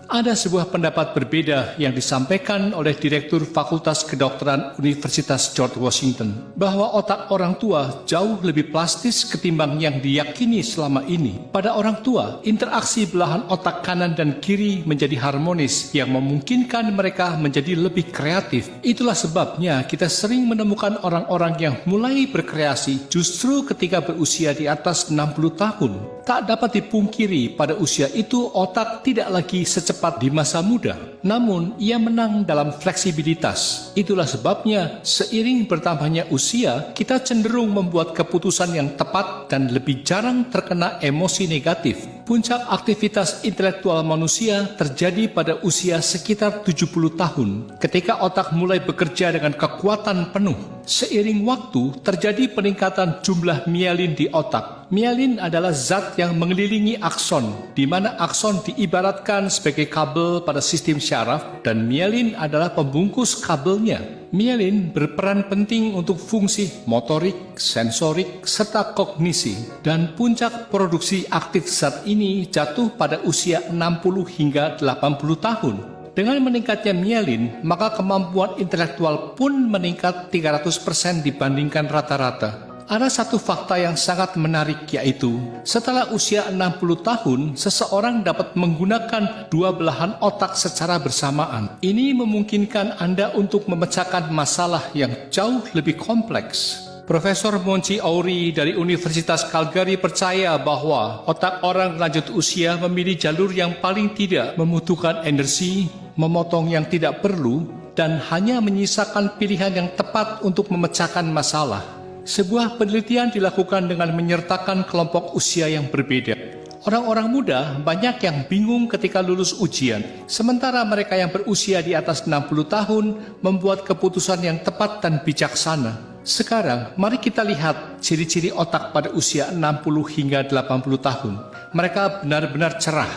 Ada sebuah pendapat berbeda yang disampaikan oleh Direktur Fakultas Kedokteran Universitas George Washington bahwa otak orang tua jauh lebih plastis ketimbang yang diyakini selama ini. Pada orang tua, interaksi belahan otak kanan dan kiri menjadi harmonis yang memungkinkan mereka menjadi lebih kreatif. Itulah sebabnya kita sering menemukan orang-orang yang mulai berkreasi justru ketika berusia di atas 60 tahun. Tak dapat dipungkiri pada usia itu otak tidak lagi secepat di masa muda. Namun ia menang dalam fleksibilitas. Itulah sebabnya seiring bertambahnya usia, kita cenderung membuat keputusan yang tepat dan lebih jarang terkena emosi negatif. Puncak aktivitas intelektual manusia terjadi pada usia sekitar 70 tahun, ketika otak mulai bekerja dengan kekuatan penuh. Seiring waktu, terjadi peningkatan jumlah mielin di otak. Mielin adalah zat yang mengelilingi akson, di mana akson diibaratkan sebagai kabel pada sistem syaraf, dan mielin adalah pembungkus kabelnya. Mielin berperan penting untuk fungsi motorik, sensorik, serta kognisi, dan puncak produksi aktif zat ini jatuh pada usia 60 hingga 80 tahun. Dengan meningkatnya mielin, maka kemampuan intelektual pun meningkat 300% dibandingkan rata-rata. Ada satu fakta yang sangat menarik, yaitu setelah usia 60 tahun, seseorang dapat menggunakan dua belahan otak secara bersamaan. Ini memungkinkan Anda untuk memecahkan masalah yang jauh lebih kompleks. Profesor Monchi Auri dari Universitas Calgary percaya bahwa otak orang lanjut usia memilih jalur yang paling tidak membutuhkan energi, memotong yang tidak perlu, dan hanya menyisakan pilihan yang tepat untuk memecahkan masalah. Sebuah penelitian dilakukan dengan menyertakan kelompok usia yang berbeda. Orang-orang muda banyak yang bingung ketika lulus ujian, sementara mereka yang berusia di atas 60 tahun membuat keputusan yang tepat dan bijaksana. Sekarang, mari kita lihat ciri-ciri otak pada usia 60 hingga 80 tahun. Mereka benar-benar cerah.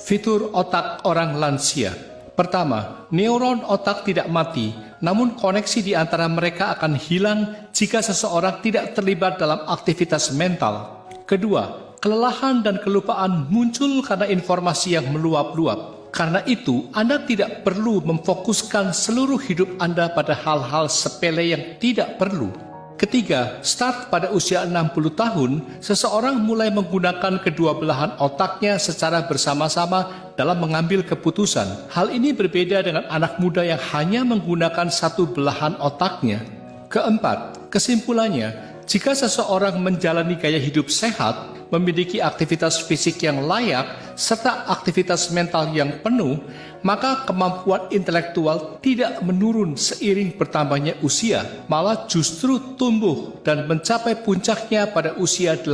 Fitur otak orang lansia. Pertama, neuron otak tidak mati, namun koneksi di antara mereka akan hilang jika seseorang tidak terlibat dalam aktivitas mental. Kedua, kelelahan dan kelupaan muncul karena informasi yang meluap-luap. Karena itu, Anda tidak perlu memfokuskan seluruh hidup Anda pada hal-hal sepele yang tidak perlu. Ketiga, start pada usia 60 tahun, seseorang mulai menggunakan kedua belahan otaknya secara bersama-sama dalam mengambil keputusan. Hal ini berbeda dengan anak muda yang hanya menggunakan satu belahan otaknya. Keempat, kesimpulannya, jika seseorang menjalani gaya hidup sehat, memiliki aktivitas fisik yang layak, serta aktivitas mental yang penuh, maka kemampuan intelektual tidak menurun seiring bertambahnya usia, malah justru tumbuh dan mencapai puncaknya pada usia 80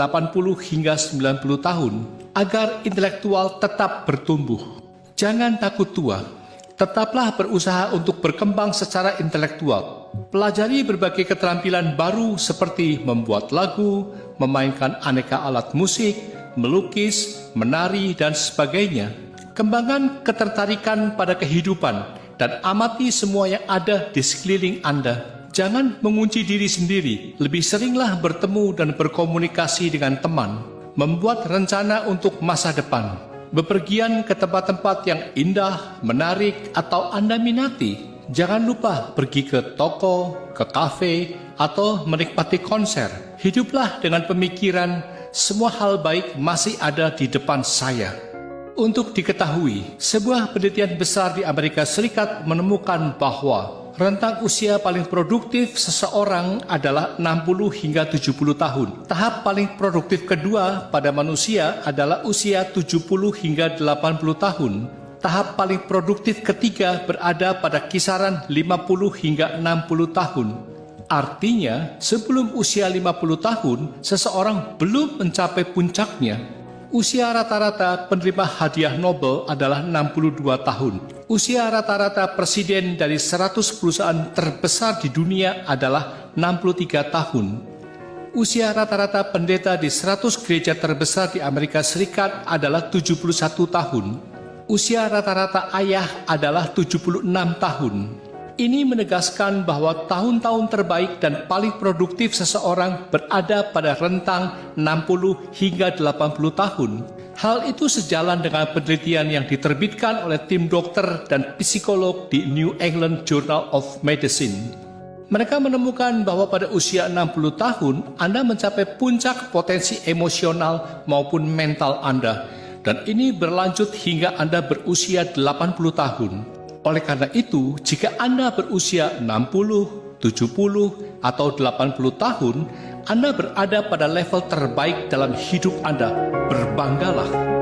hingga 90 tahun. Agar intelektual tetap bertumbuh, jangan takut tua. Tetaplah berusaha untuk berkembang secara intelektual. Pelajari berbagai keterampilan baru seperti membuat lagu, memainkan aneka alat musik, melukis, menari, dan sebagainya. Kembangkan ketertarikan pada kehidupan dan amati semua yang ada di sekeliling Anda. Jangan mengunci diri sendiri, lebih seringlah bertemu dan berkomunikasi dengan teman. Membuat rencana untuk masa depan. Bepergian ke tempat-tempat yang indah, menarik, atau Anda minati. Jangan lupa pergi ke toko, ke kafe, atau menikmati konser. Hiduplah dengan pemikiran, semua hal baik masih ada di depan saya. Untuk diketahui, sebuah penelitian besar di Amerika Serikat menemukan bahwa rentang usia paling produktif seseorang adalah 60 hingga 70 tahun. Tahap paling produktif kedua pada manusia adalah usia 70 hingga 80 tahun. Tahap paling produktif ketiga berada pada kisaran 50 hingga 60 tahun. Artinya, sebelum usia 50 tahun, seseorang belum mencapai puncaknya. Usia rata-rata penerima hadiah Nobel adalah 62 tahun. Usia rata-rata presiden dari 100 perusahaan terbesar di dunia adalah 63 tahun. Usia rata-rata pendeta di 100 gereja terbesar di Amerika Serikat adalah 71 tahun. Usia rata-rata ayah adalah 76 tahun. Ini menegaskan bahwa tahun-tahun terbaik dan paling produktif seseorang berada pada rentang 60 hingga 80 tahun. Hal itu sejalan dengan penelitian yang diterbitkan oleh tim dokter dan psikolog di New England Journal of Medicine. Mereka menemukan bahwa pada usia 60 tahun, Anda mencapai puncak potensi emosional maupun mental Anda, dan ini berlanjut hingga Anda berusia 80 tahun. Oleh karena itu, jika Anda berusia 60, 70, atau 80 tahun, Anda berada pada level terbaik dalam hidup Anda. Berbanggalah.